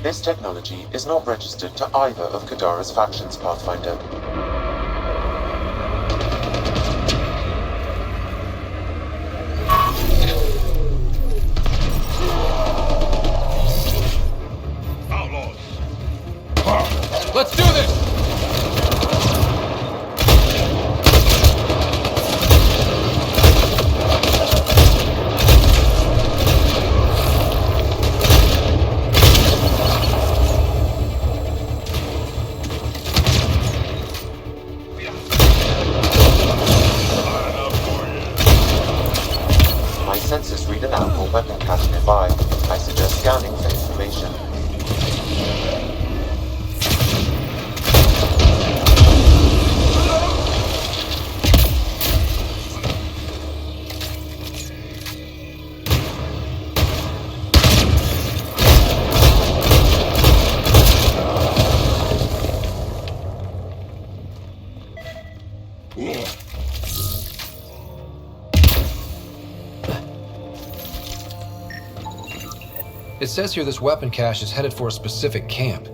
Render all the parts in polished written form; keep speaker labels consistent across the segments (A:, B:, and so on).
A: This technology is not registered to either of Kadara's factions, Pathfinder.
B: Outlaws!
C: Let's do this!
A: My sensors read an ample weapon cache nearby. I suggest scanning for information.
C: It says here this weapon cache is headed for a specific camp.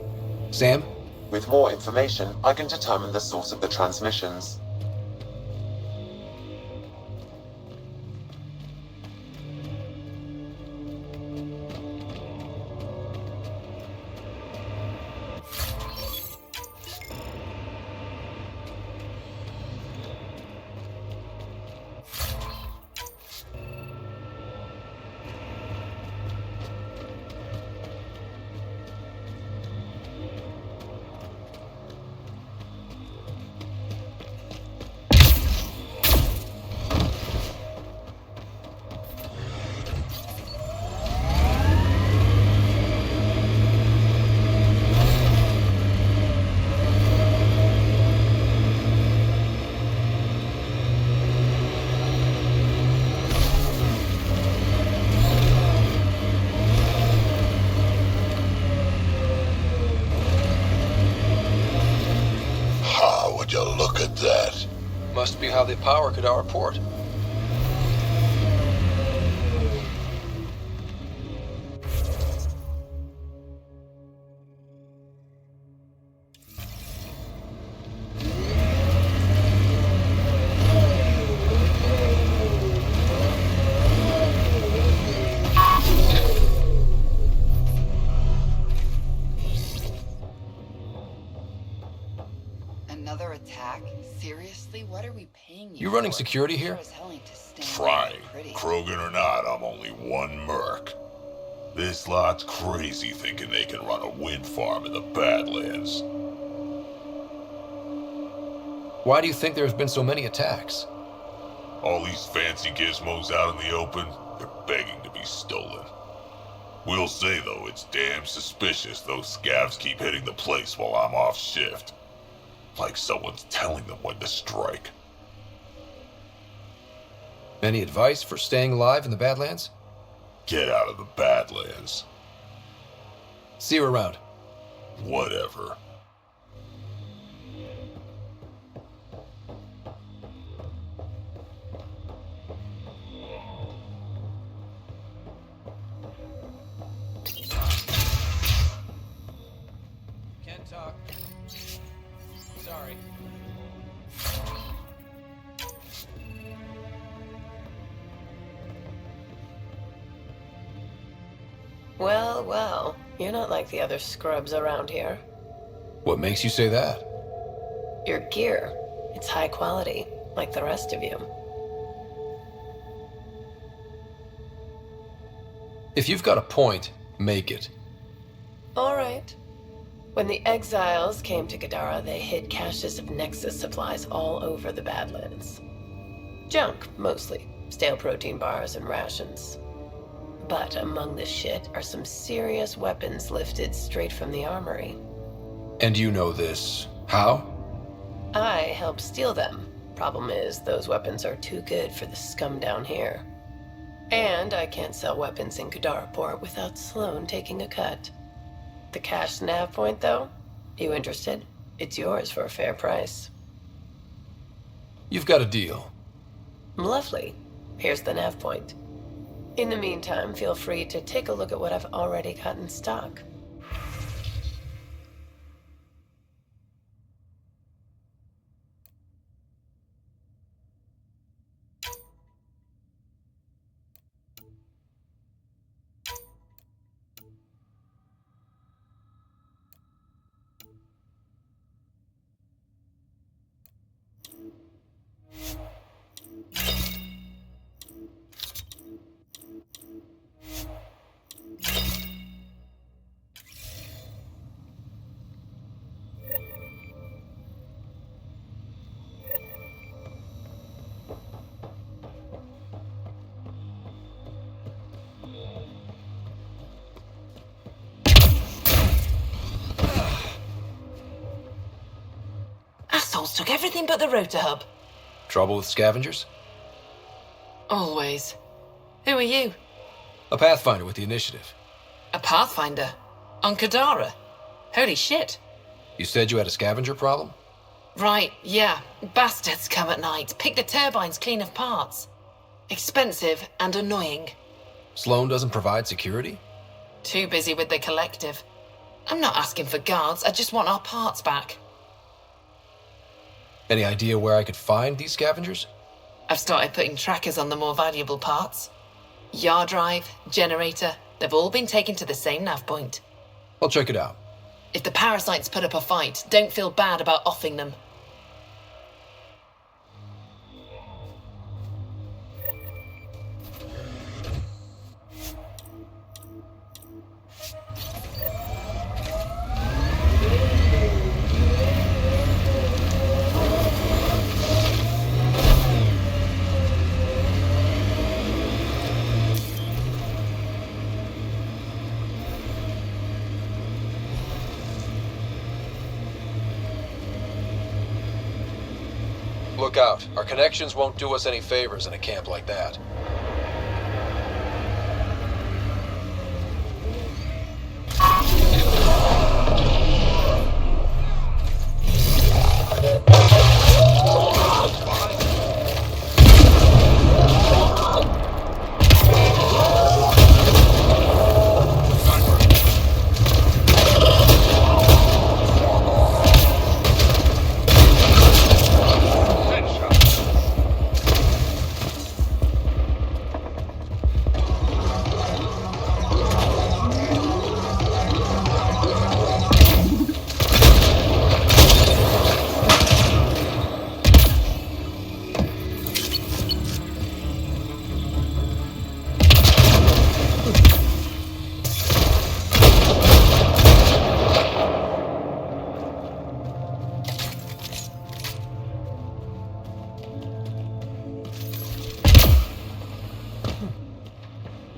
C: Sam?
A: With more information, I can determine the source of the transmissions.
B: Would you look at that?
C: Must be how they power Kadara Port.
D: Another attack? Seriously? What are we paying you
C: You running
D: for?
C: security here?
D: Sure as hell ain't to stand
B: Trying.
D: pretty.
B: Krogan or not, I'm only one merc. This lot's crazy thinking they can run a wind farm in the Badlands.
C: Why do you think there's been so many attacks?
B: All these fancy gizmos out in the open, they're begging to be stolen. We'll say, though, it's damn suspicious those scavs keep hitting the place while I'm off shift. Like someone's telling them when to strike.
C: Any advice for staying alive in the Badlands?
B: Get out of the Badlands.
C: See you around.
B: Whatever.
C: Can't talk. Sorry.
E: Well, well, you're not like the other scrubs around here.
C: What makes you say that?
E: Your gear, it's high quality, like the rest of you.
C: If you've got a point, make it.
E: All right. When the exiles came to Kadara, they hid caches of Nexus supplies all over the Badlands. Junk, mostly. Stale protein bars and rations. But among the shit are some serious weapons lifted straight from the armory.
C: And you know this. How?
E: I helped steal them. Problem is, those weapons are too good for the scum down here. And I can't sell weapons in Kadara Port without Sloan taking a cut. The cash nav point, though? You interested? It's yours for a fair price.
C: You've got a deal.
E: Lovely. Here's the nav point. In the meantime, feel free to take a look at what I've already got in stock. assholes took everything but the rotor hub.
C: Trouble with scavengers?
E: Always. Who are you?
C: A Pathfinder with the initiative.
E: A Pathfinder? On Kadara? Holy shit.
C: You said you had a scavenger problem?
E: Right, yeah. Bastards come at night, pick the turbines clean of parts. Expensive and annoying.
C: Sloan doesn't provide security?
E: Too busy with the collective. I'm not asking for guards, I just want our parts back.
C: Any idea where I could find these scavengers?
E: I've started putting trackers on the more valuable parts. Yard drive, generator, they've all been taken to the same nav point.
C: I'll check it out.
E: If the parasites put up a fight, don't feel bad about offing them.
C: Look out. Our connections won't do us any favors in a camp like that.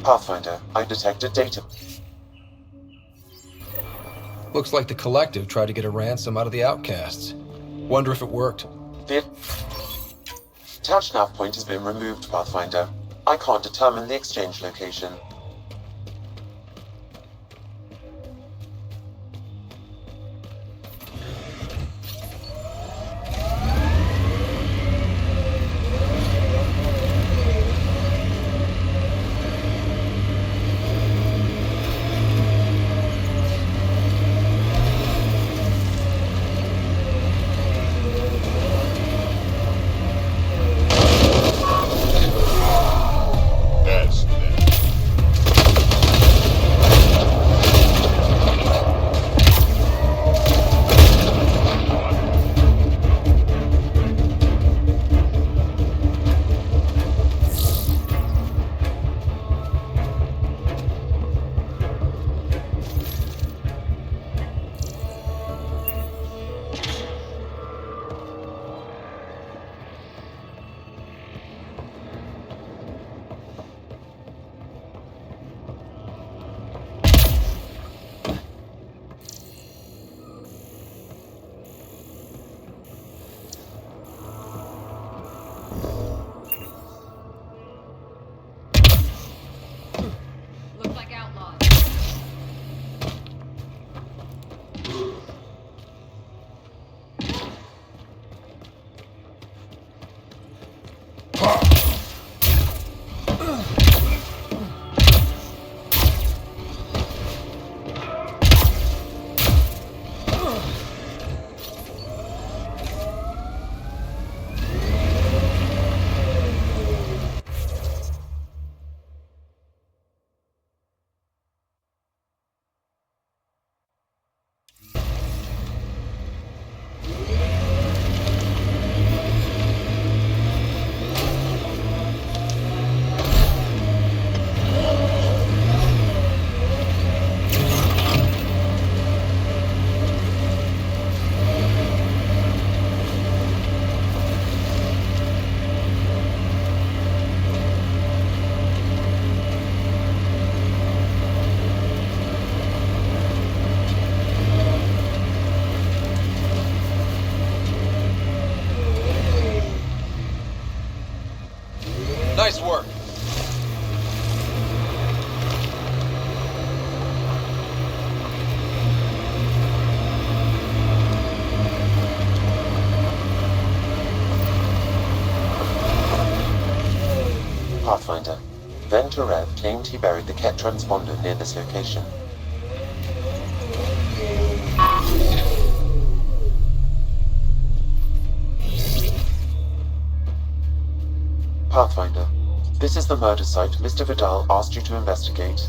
A: Pathfinder, I detected data.
C: Looks like the collective tried to get a ransom out of the outcasts. Wonder if it worked.
A: The attached nav point has been removed, Pathfinder. I can't determine the exchange location. Dr. Rev claimed he buried the Ket transponder near this location. Pathfinder, this is the murder site Mr. Vidal asked you to investigate.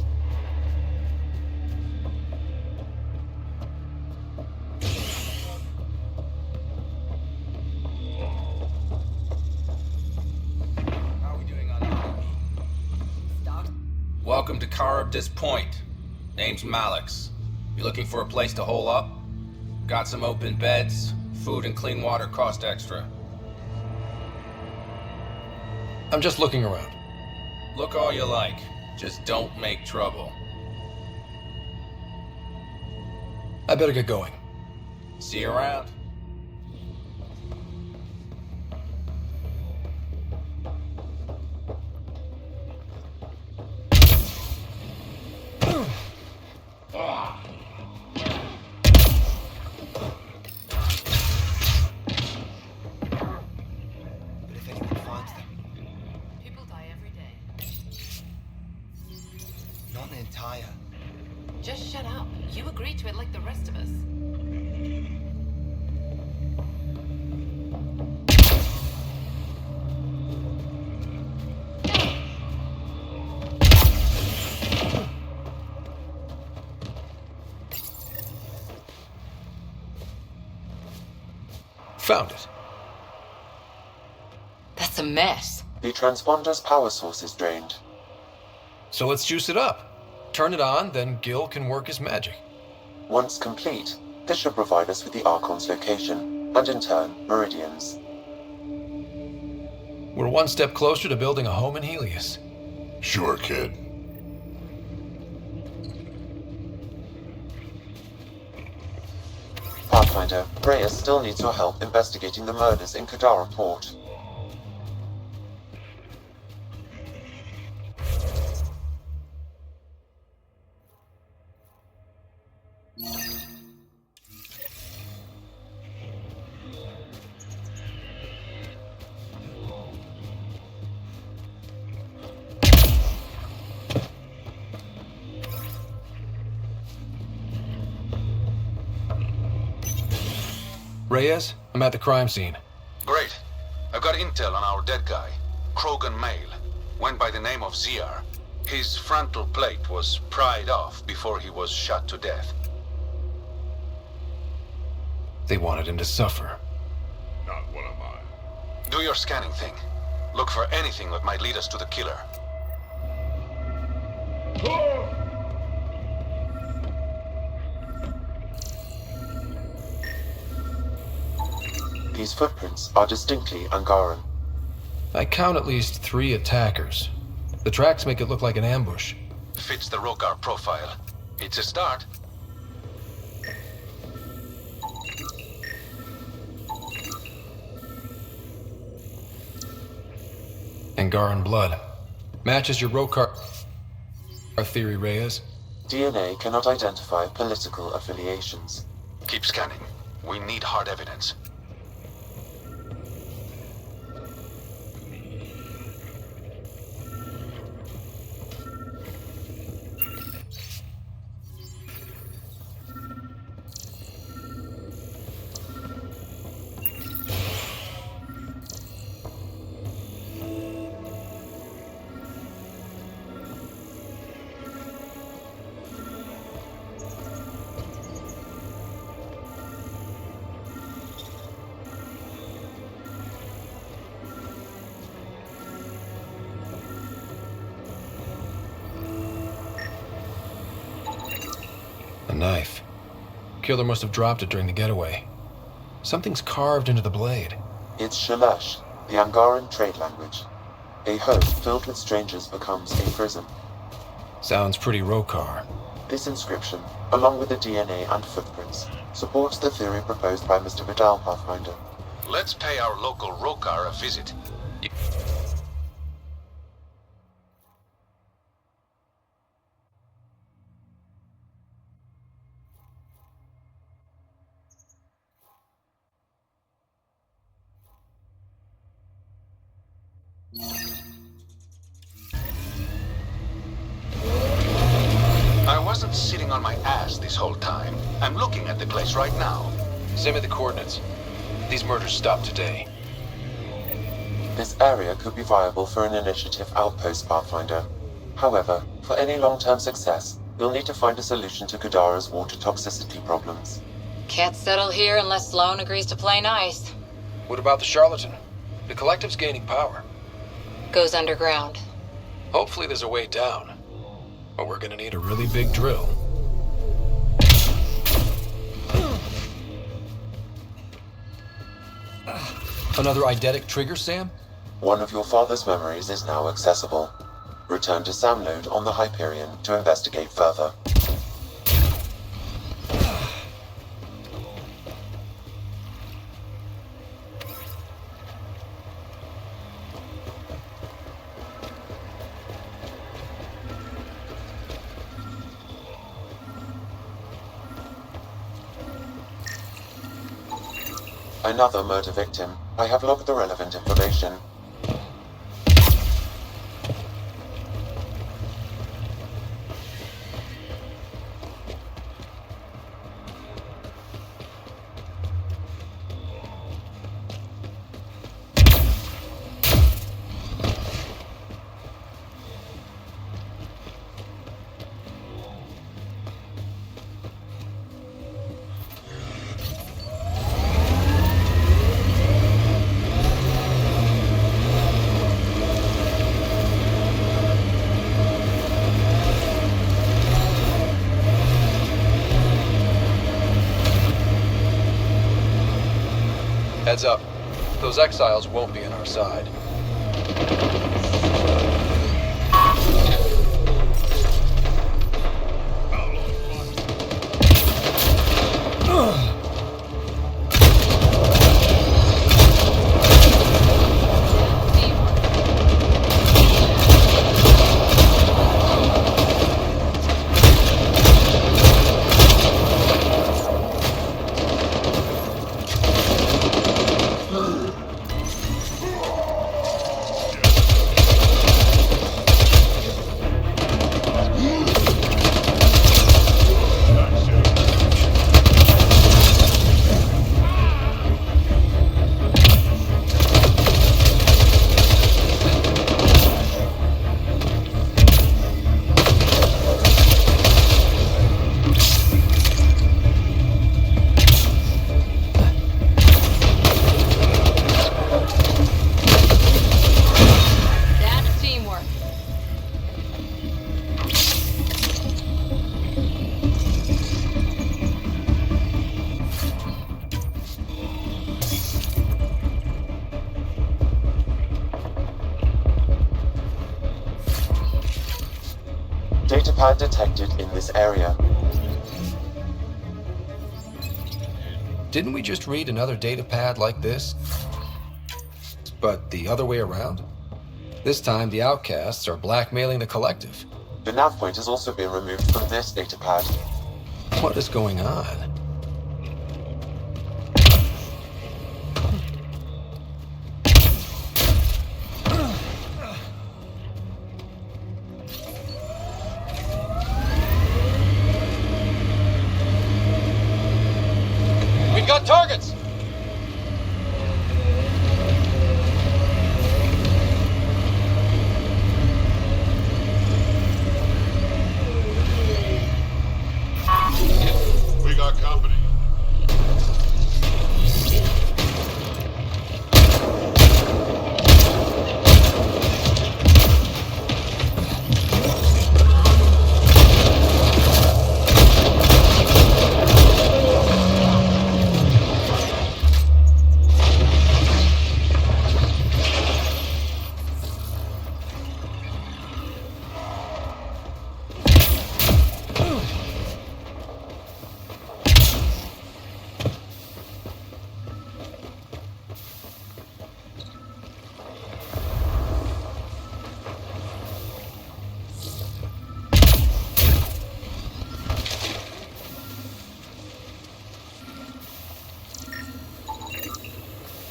C: Welcome to Caribdis Point. Name's Malix. You looking for a place to hole up? Got some open beds. Food and clean water cost extra. I'm just looking around. Look all you like. Just don't make trouble. I better get going. See you around.
D: Just shut up. You agreed to it like the rest of us.
C: Found it.
D: That's a mess.
A: The transponder's power source is drained.
C: So let's juice it up. Turn it on, then Gil can work his magic.
A: Once complete, this should provide us with the Archon's location, and in turn, Meridian's.
C: We're one step closer to building a home in Helios.
B: Sure, kid.
A: Pathfinder, Reyes still needs your help investigating the murders in Kadara Port.
C: Reyes, I'm at the crime scene.
F: Great. I've got intel on our dead guy. Krogan male. Went by the name of ZR. His frontal plate was pried off before he was shot to death.
C: They wanted him to suffer.
B: Not one of mine.
F: Do your scanning thing. Look for anything that might lead us to the killer.
A: These footprints are distinctly Angaran.
C: I count at least 3 attackers. The tracks make it look like an ambush.
F: Fits the Rogar profile. It's a start.
C: Angaran blood. Matches your Rokar theory, Reyes.
A: DNA cannot identify political affiliations.
F: Keep scanning. We need hard evidence.
C: A knife. Killer must have dropped it during the getaway. Something's carved into the blade.
A: It's Shalash, the Angaran trade language. A home filled with strangers becomes a prison.
C: Sounds pretty Rokar.
A: This inscription, along with the DNA and footprints, supports the theory proposed by Mr. Vidal, Pathfinder.
F: Let's pay our local Rogar a visit. on my ass this whole time. I'm looking at the place right now.
G: Send me the coordinates. These murders stopped today.
A: This area could be viable for an initiative outpost, Pathfinder. However, for any long-term success, you'll need to find a solution to Kadara's water toxicity problems.
H: Can't settle here unless Sloan agrees to play nice.
G: What about the charlatan? The collective's gaining power.
H: Goes underground.
G: Hopefully there's a way down. But we're gonna need a really big drill. Another eidetic trigger, Sam?
A: One of your father's memories is now accessible. Return to Sam Node on the Hyperion to investigate further. Another murder victim. I have logged the relevant information.
G: Heads up. Those exiles won't be on our side. Datapad detected in this area. Didn't we just read another datapad like this? But the other way around? This time the outcasts are blackmailing the collective.
A: The nav point has also been removed from this datapad.
G: What is going on? We've got targets!
B: We got company.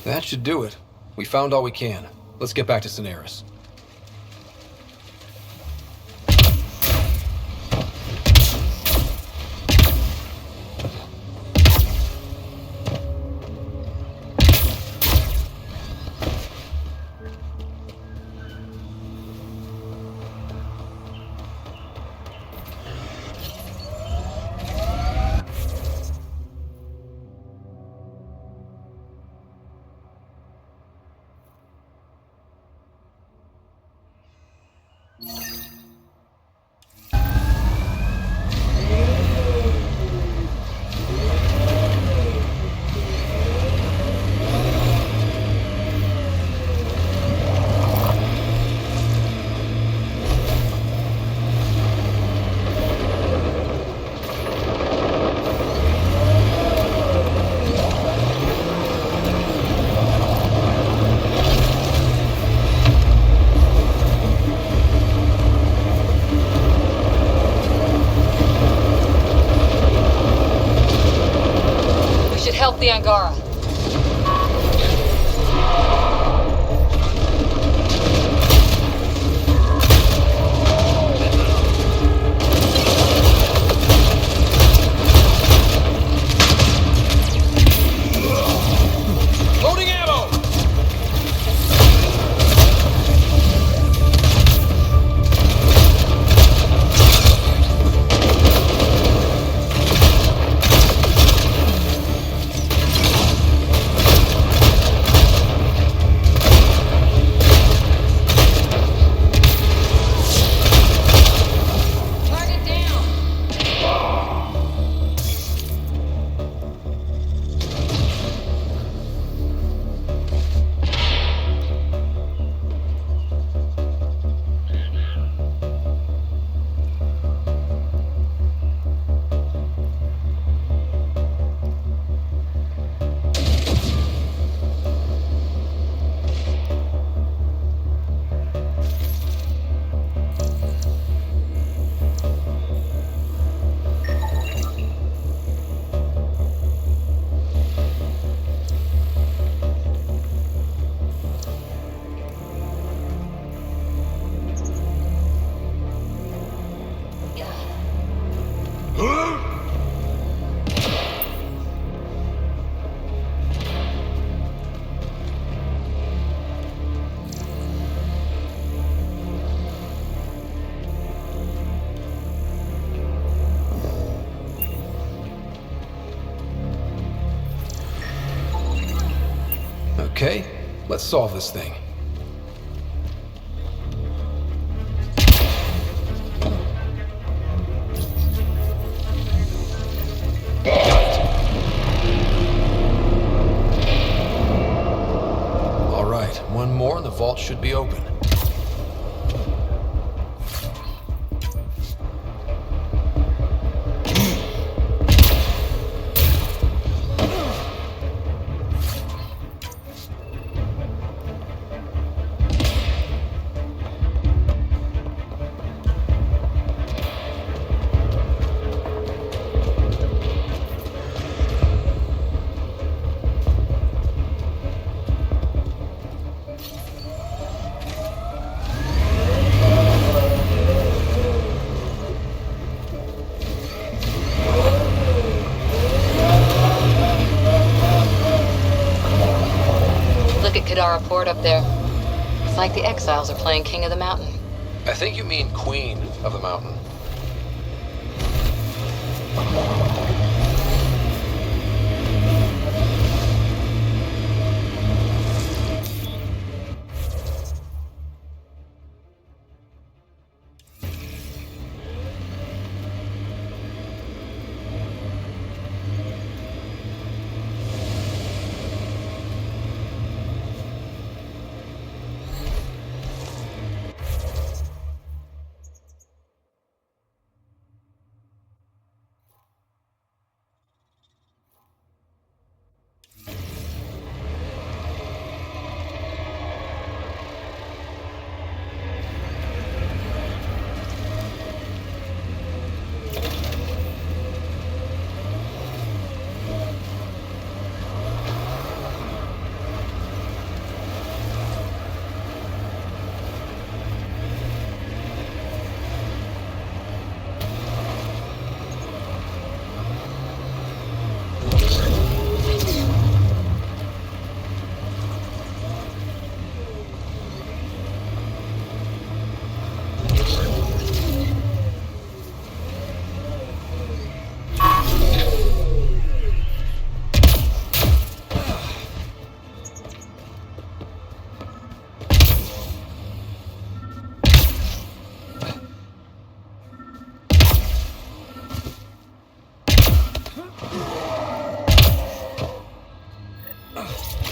G: That should do it. We found all we can. Let's get back to Cineris.
H: Drop the Angara.
G: Loading ammo!
H: Target down.
G: Okay, let's solve this thing. All right, one more and the vault should be open.
H: Look at Kadara Port up there. It's like the exiles are playing King of the Mountain.
G: I think you mean Queen of the Mountain.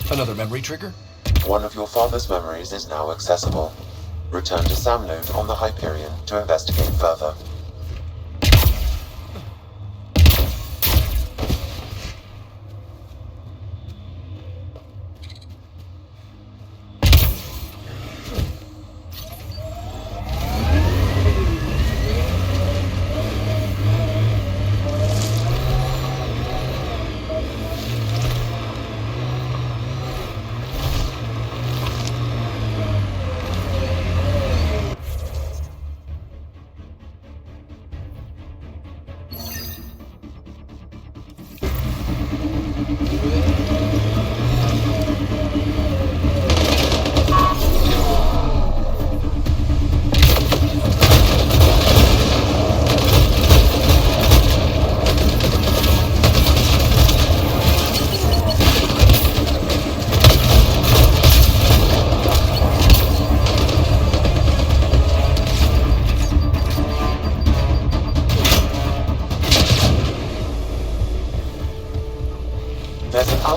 G: Another memory trigger?
A: One of your father's memories is now accessible. Return to Sam Node on the Hyperion to investigate further.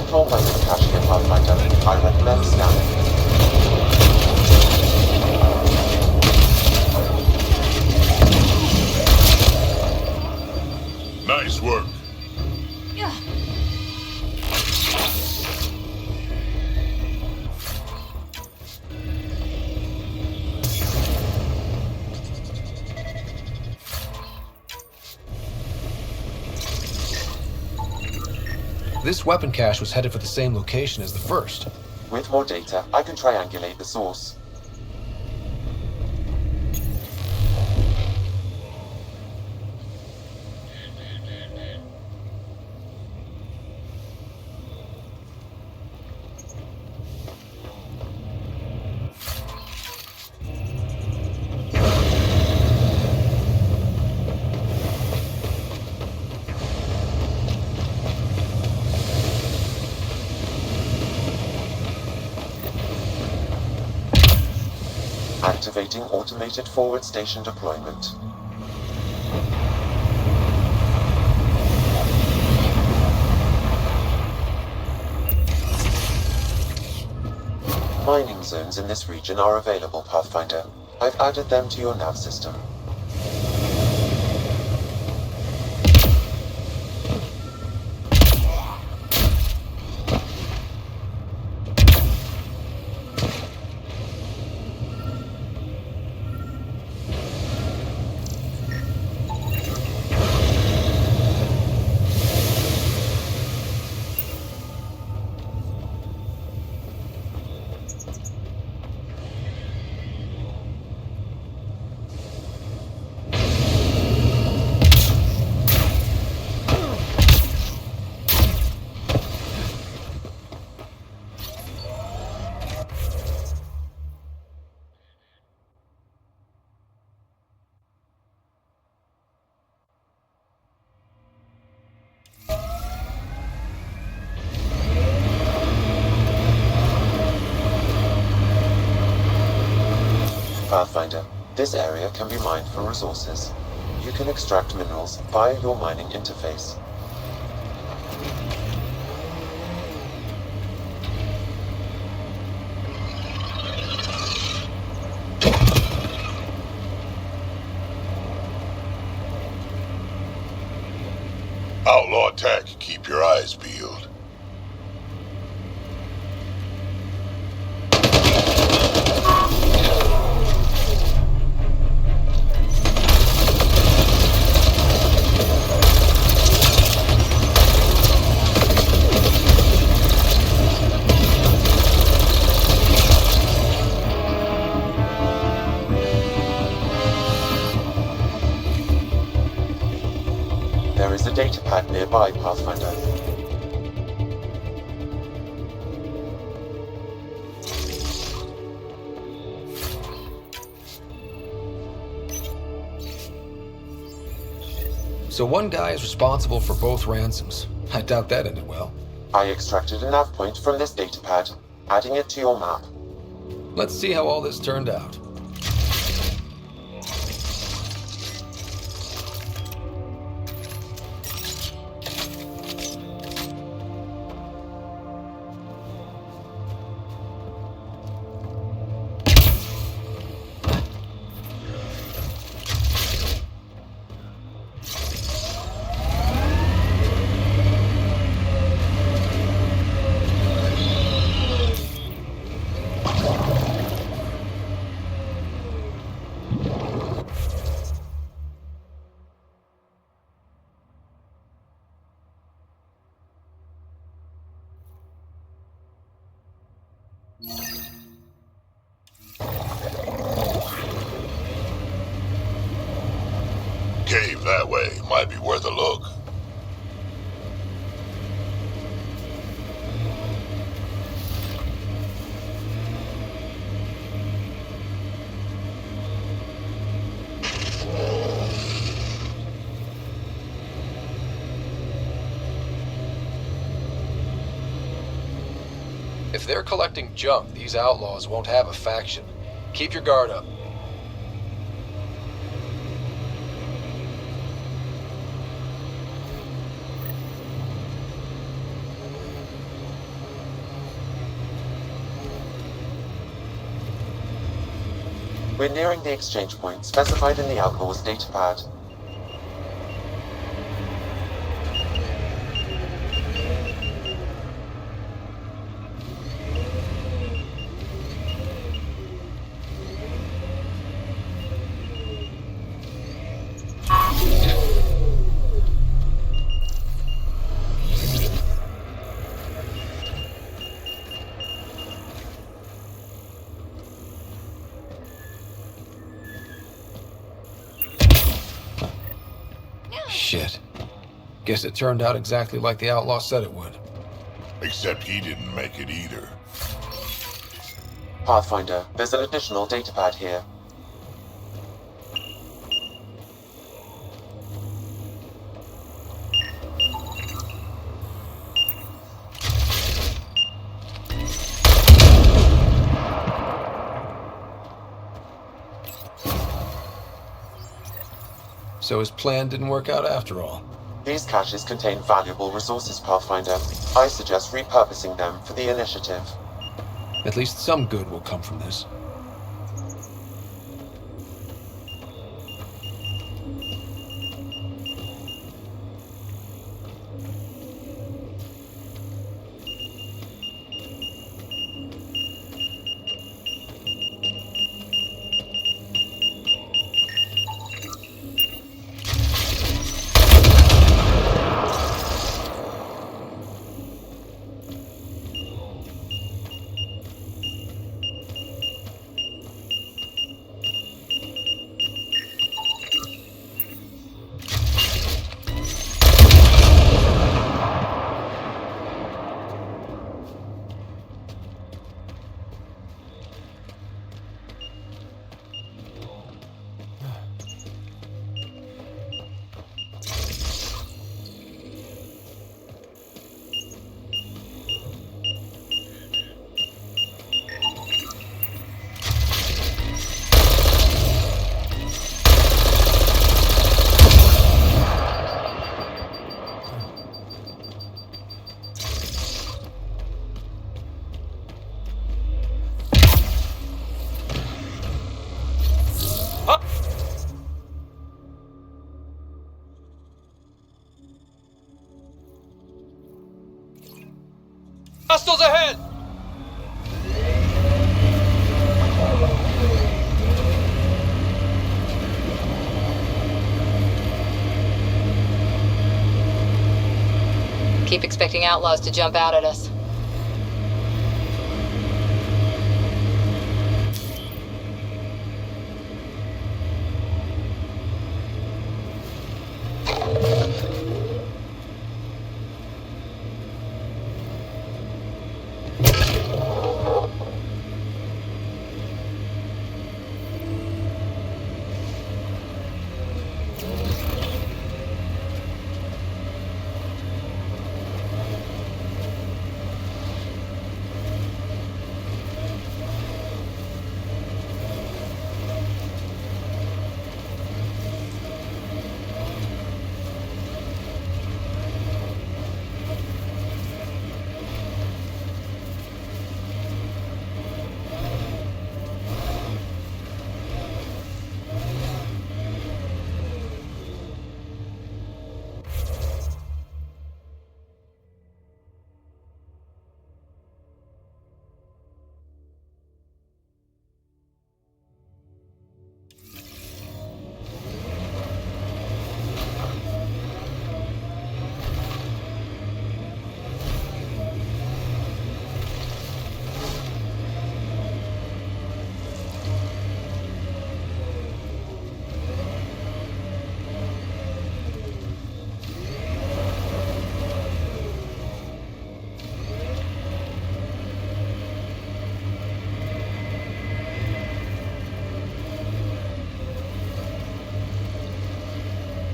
A: control weapon cache here, Pathfinder. I recommend scanning.
B: Nice work.
G: This weapon cache was headed for the same location as the first.
A: With more data, I can triangulate the source. Activating automated forward station deployment. Mining zones in this region are available, Pathfinder. I've added them to your nav system. Pathfinder, this area can be mined for resources. You can extract minerals via your mining interface.
B: Outlaw tech, keep your eyes peeled.
A: There is a data pad nearby, Pathfinder.
G: So one guy is responsible for both ransoms. I doubt that ended well.
A: I extracted a nav point from this data pad, adding it to your map.
G: Let's see how all this turned out.
B: Cave that way might be worth a look.
G: If they're collecting junk, these outlaws won't have a faction. Keep your guard up.
A: We're nearing the exchange point specified in the Outlaw's datapad.
G: Shit. Guess it turned out exactly like the outlaw said it would.
B: Except he didn't make it either.
A: Pathfinder, there's an additional datapad here.
G: So his plan didn't work out after all.
A: These caches contain valuable resources, Pathfinder. I suggest repurposing them for the initiative.
G: At least some good will come from this.
I: Hostiles ahead!
H: Keep expecting outlaws to jump out at us.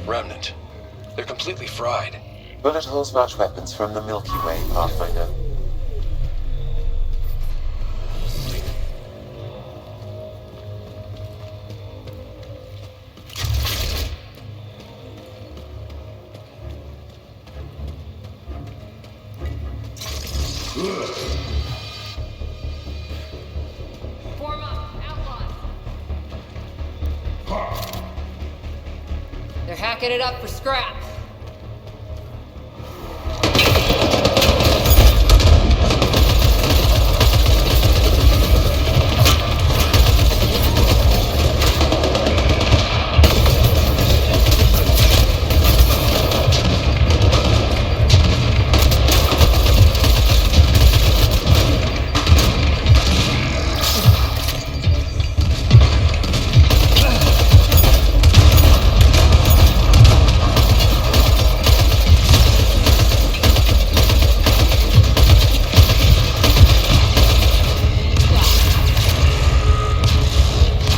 G: Remnant. They're completely fried.
A: Bullet holes match weapons from the Milky Way, Pathfinder.
D: Form up, outlaws.
H: They're hacking it up for scrap.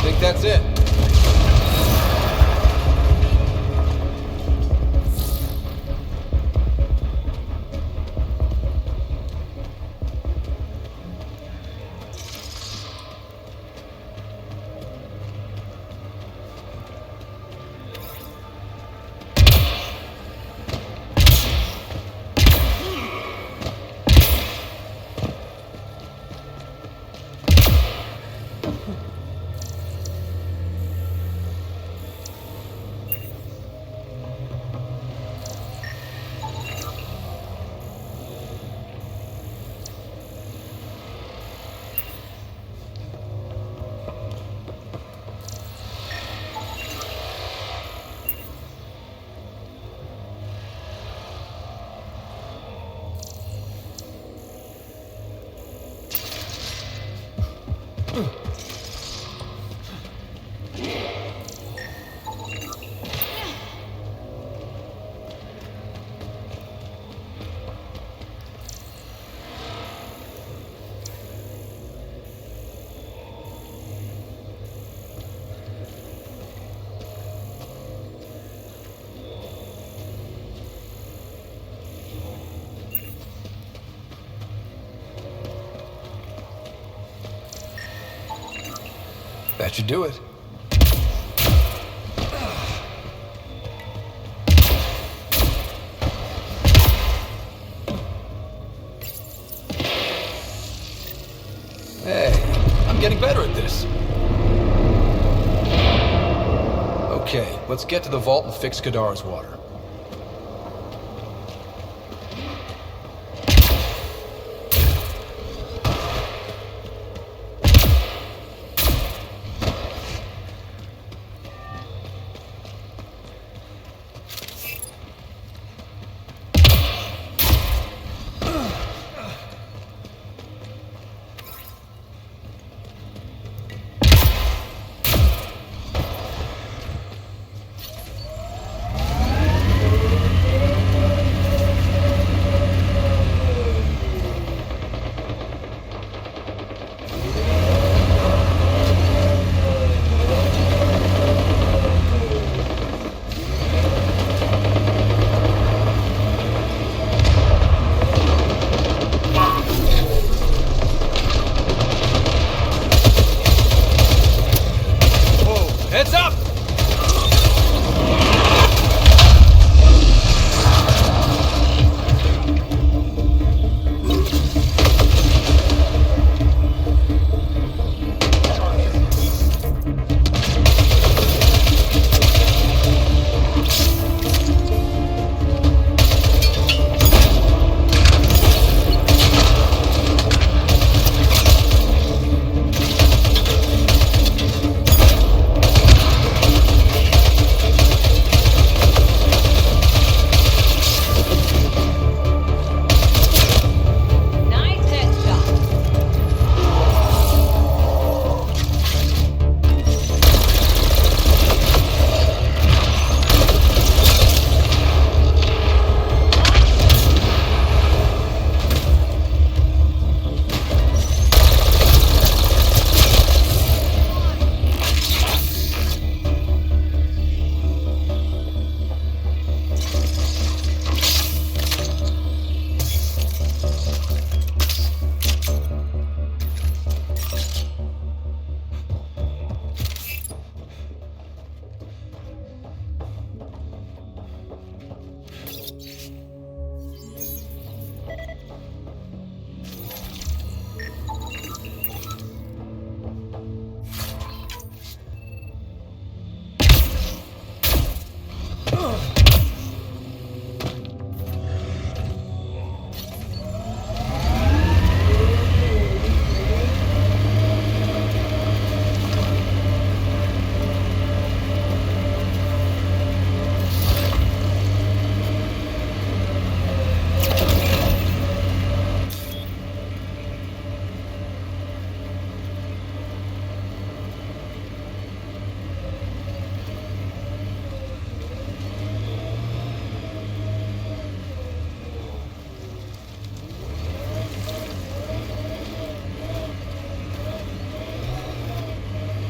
G: Think that's it? That should do it. Hey, I'm getting better at this. Okay, let's get to the vault and fix Kadara's water.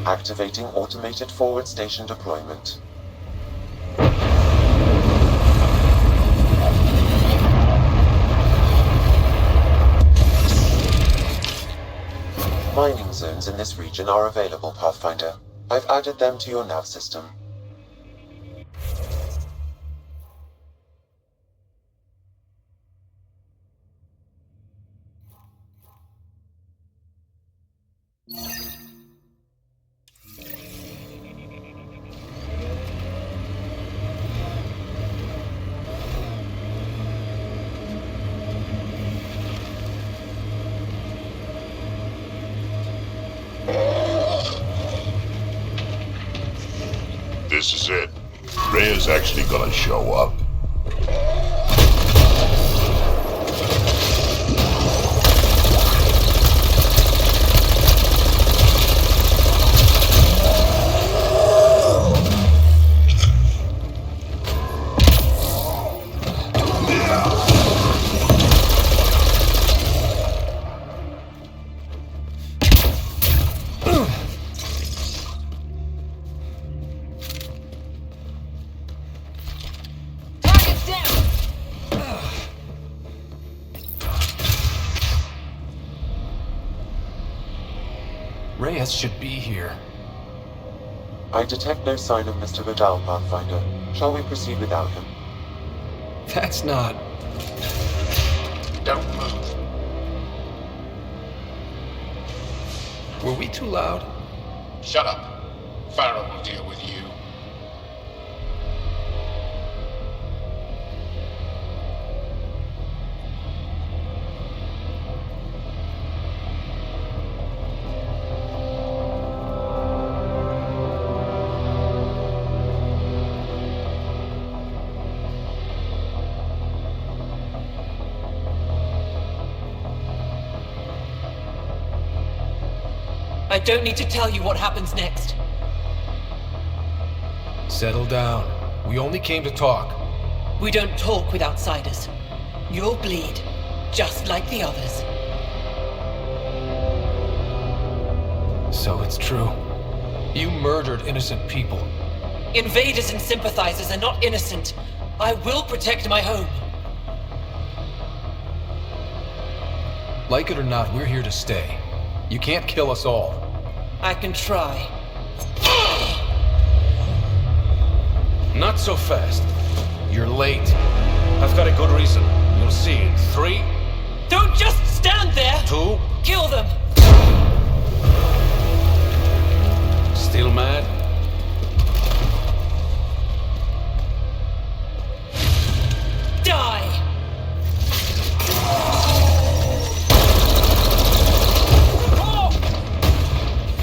A: Activating automated forward station deployment. Mining zones in this region are available, Pathfinder. I've added them to your nav system.
B: This is it. Rhea's actually gonna show up.
G: Reyes should be here.
A: I detect no sign of Mr. Vidal, Pathfinder. Shall we proceed without him?
G: That's not...
F: Don't move.
G: Were we too loud?
F: Shut up. Farrell will deal with you.
I: I don't need to tell you what happens next.
G: Settle down. We only came to talk.
I: We don't talk with outsiders. You'll bleed, just like the others.
G: So it's true. You murdered innocent people.
I: Invaders and sympathizers are not innocent. I will protect my home.
G: Like it or not, we're here to stay. You can't kill us all.
I: I can try.
J: Not so fast.
G: You're late.
J: I've got a good reason. You'll see in 3,
I: Don't just stand there!
J: 2,
I: Kill them!
J: still mad?
I: Die!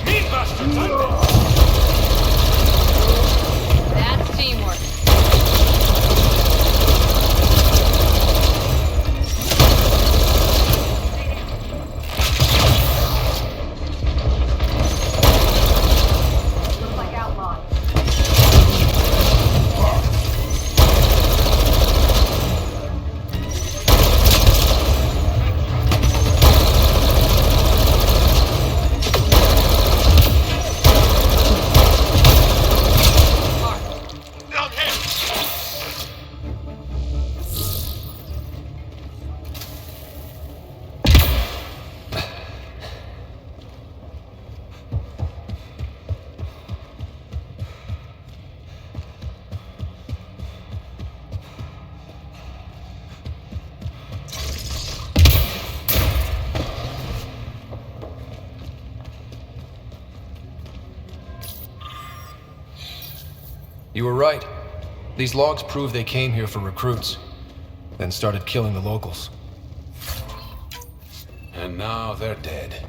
J: Meat bastards, aren't they?
H: That's teamwork.
K: Look like outlaws.
G: You were right. These logs prove they came here for recruits, then started killing the locals.
J: And now they're dead.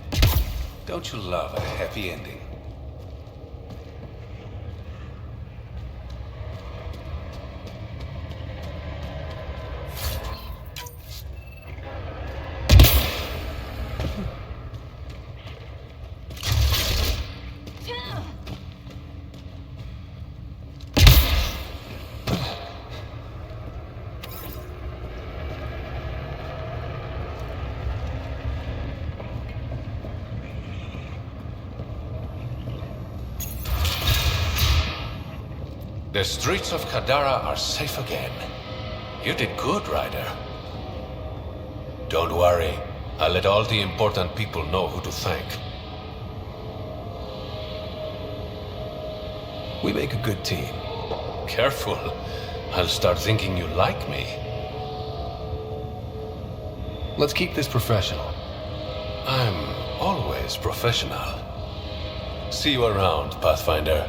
J: Don't you love a happy ending? streets of Kadara are safe again. You did good, Ryder. Don't worry. I'll let all the important people know who to thank.
G: We make a good team.
J: Careful. I'll start thinking you like me.
G: Let's keep this professional.
J: I'm always professional. See you around, Pathfinder.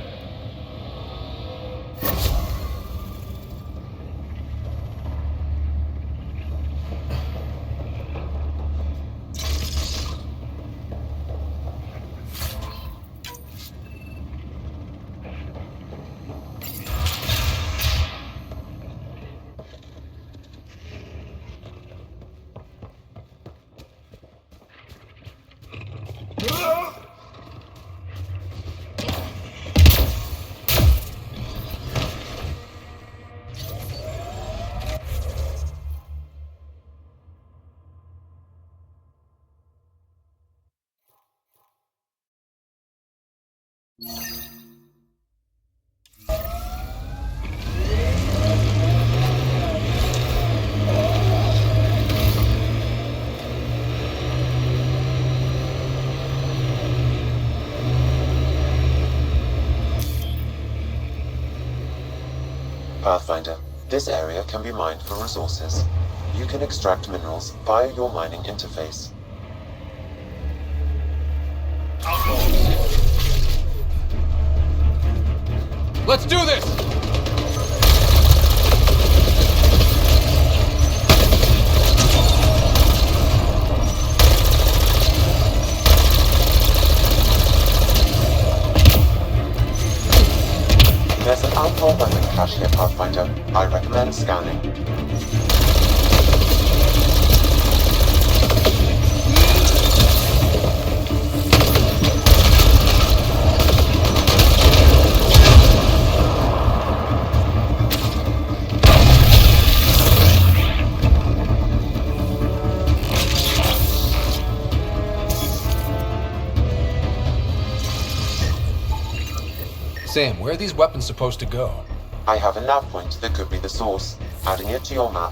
A: Pathfinder, this area can be mined for resources. You can extract minerals via your mining interface.
G: Let's do this!
A: There's an alcohol weapon cache here, Pathfinder. I recommend scanning.
G: Sam, where are these weapons supposed to go?
A: I have a nav point that could be the source. Adding it to your map.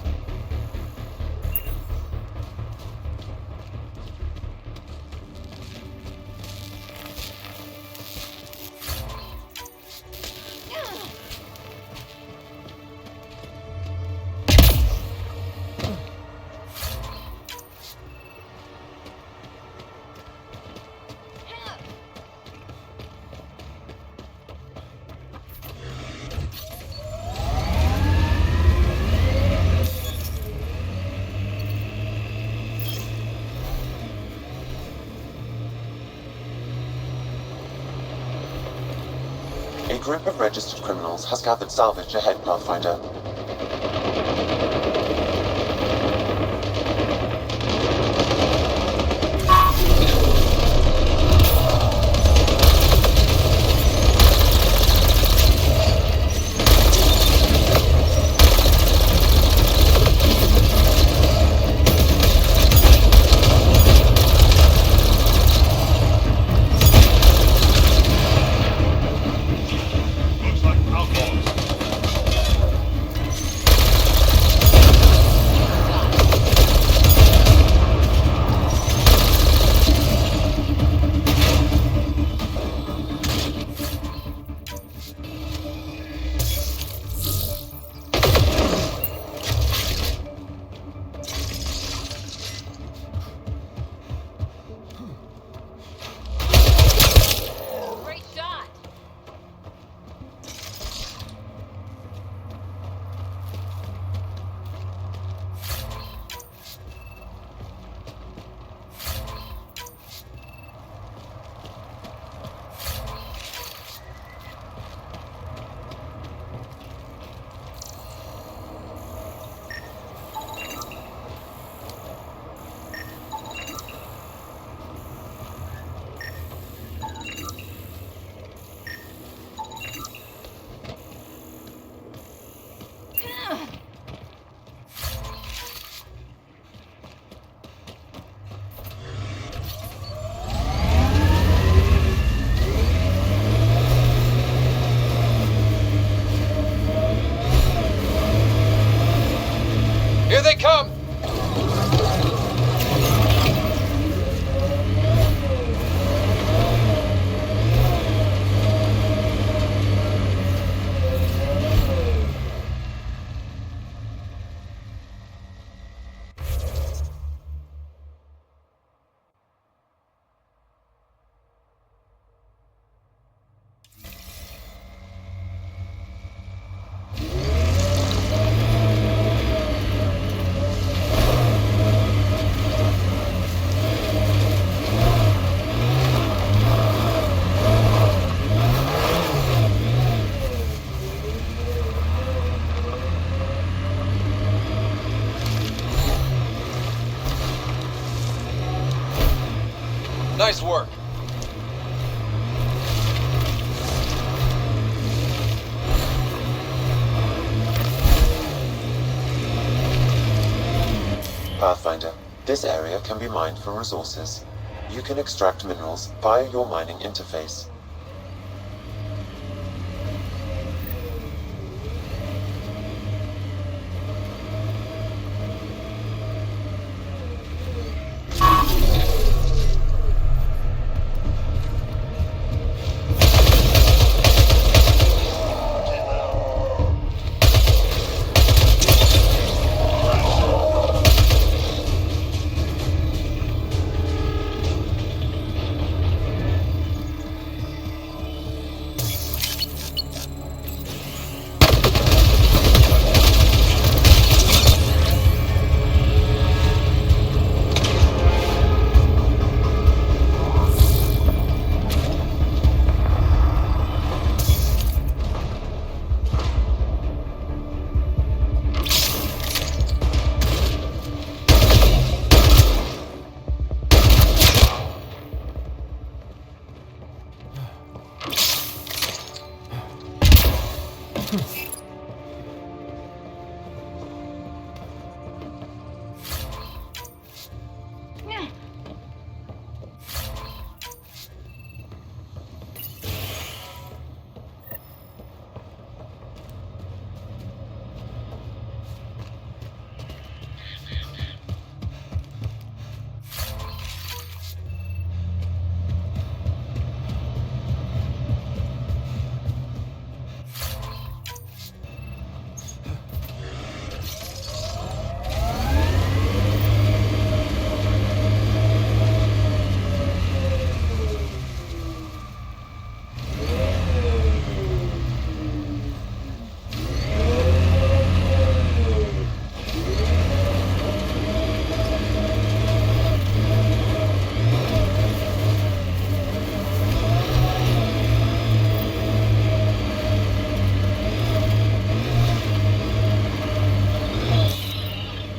A: A group of registered criminals has gathered salvage ahead, Pathfinder.
G: Nice work.
A: Pathfinder, this area can be mined for resources. You can extract minerals via your mining interface.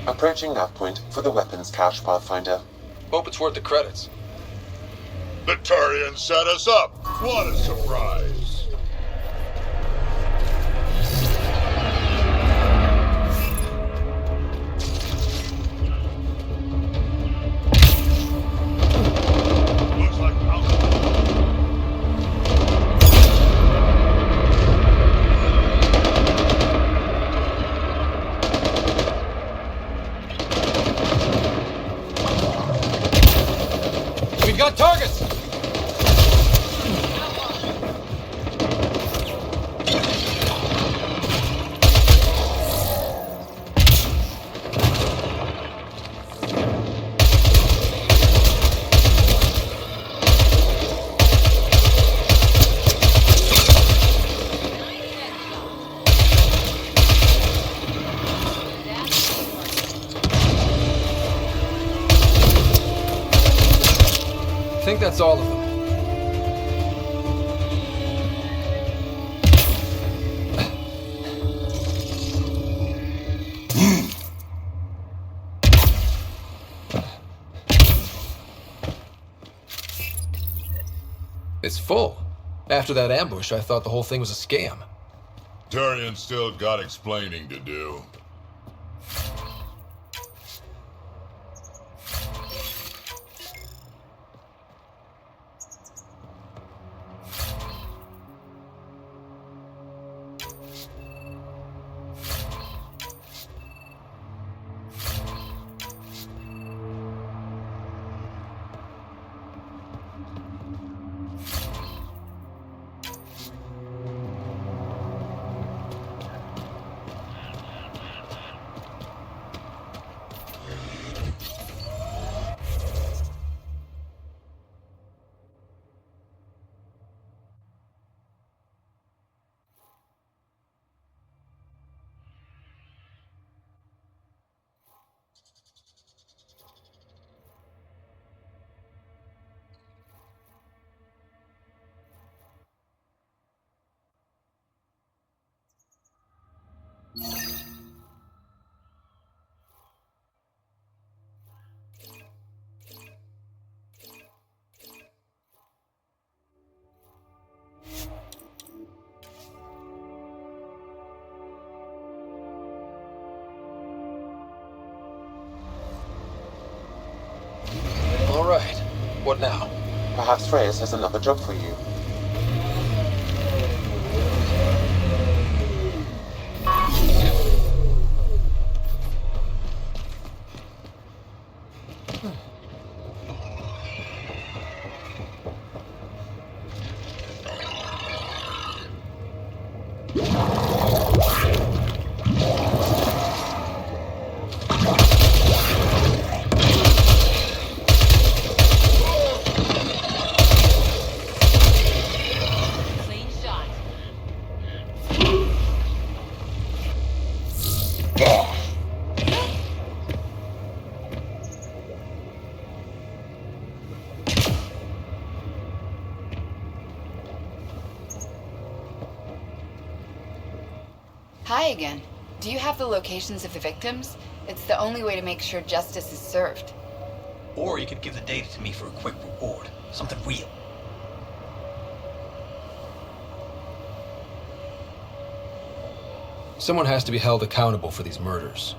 A: Approaching nav point for the weapons cache, Pathfinder.
G: Hope it's worth the credits.
B: The Turians set us up! What a surprise! Looks like
G: We've got targets! I think that's all of them. It's full. After that ambush, I thought the whole thing was a scam.
B: Turian still got explaining to do.
G: What now?
A: Perhaps Reyes has another job for you.
D: Clean shot.
K: Hi again. Do you have the locations of the victims? It's the only way to make sure justice is served.
L: Or you could give the data to me for a quick reward. Something real.
G: Someone has to be held accountable for these murders.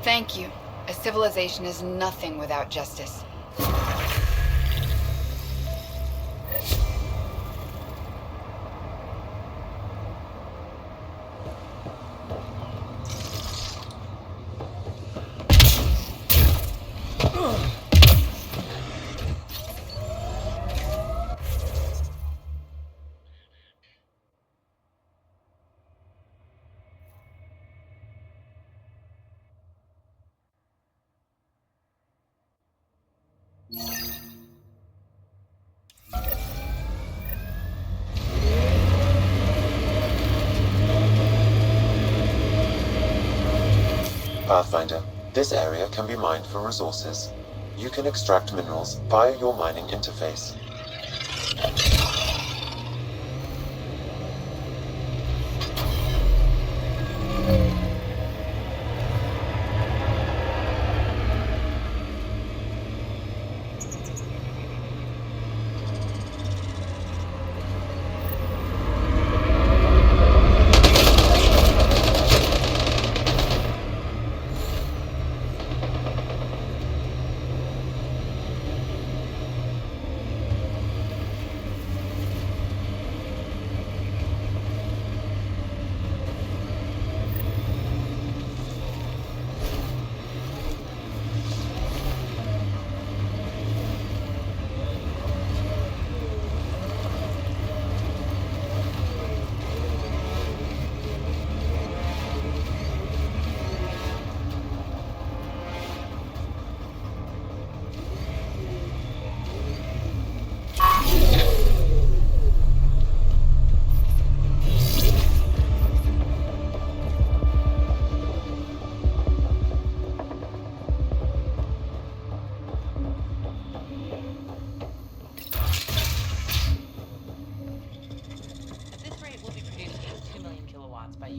K: Thank you. A civilization is nothing without justice.
A: Pathfinder, this area can be mined for resources. You can extract minerals via your mining interface.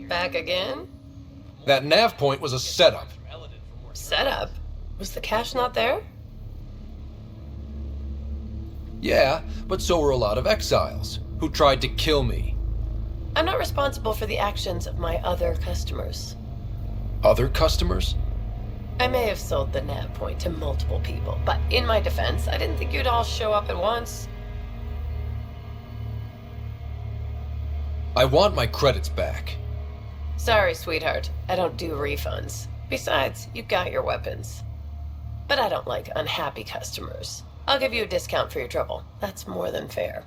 E: Back again?
G: That nav point was a setup.
E: Setup? Was the cache not there?
G: Yeah, but so were a lot of exiles who tried to kill me.
E: I'm not responsible for the actions of my other customers.
G: Other customers?
E: I may have sold the nav point to multiple people, but in my defense, I didn't think you'd all show up at once.
G: I want my credits back.
E: Sorry, sweetheart. I don't do refunds. Besides, you got your weapons. But I don't like unhappy customers. I'll give you a discount for your trouble. That's more than fair.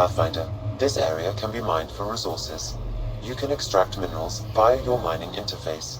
A: Pathfinder, this area can be mined for resources. You can extract minerals via your mining interface.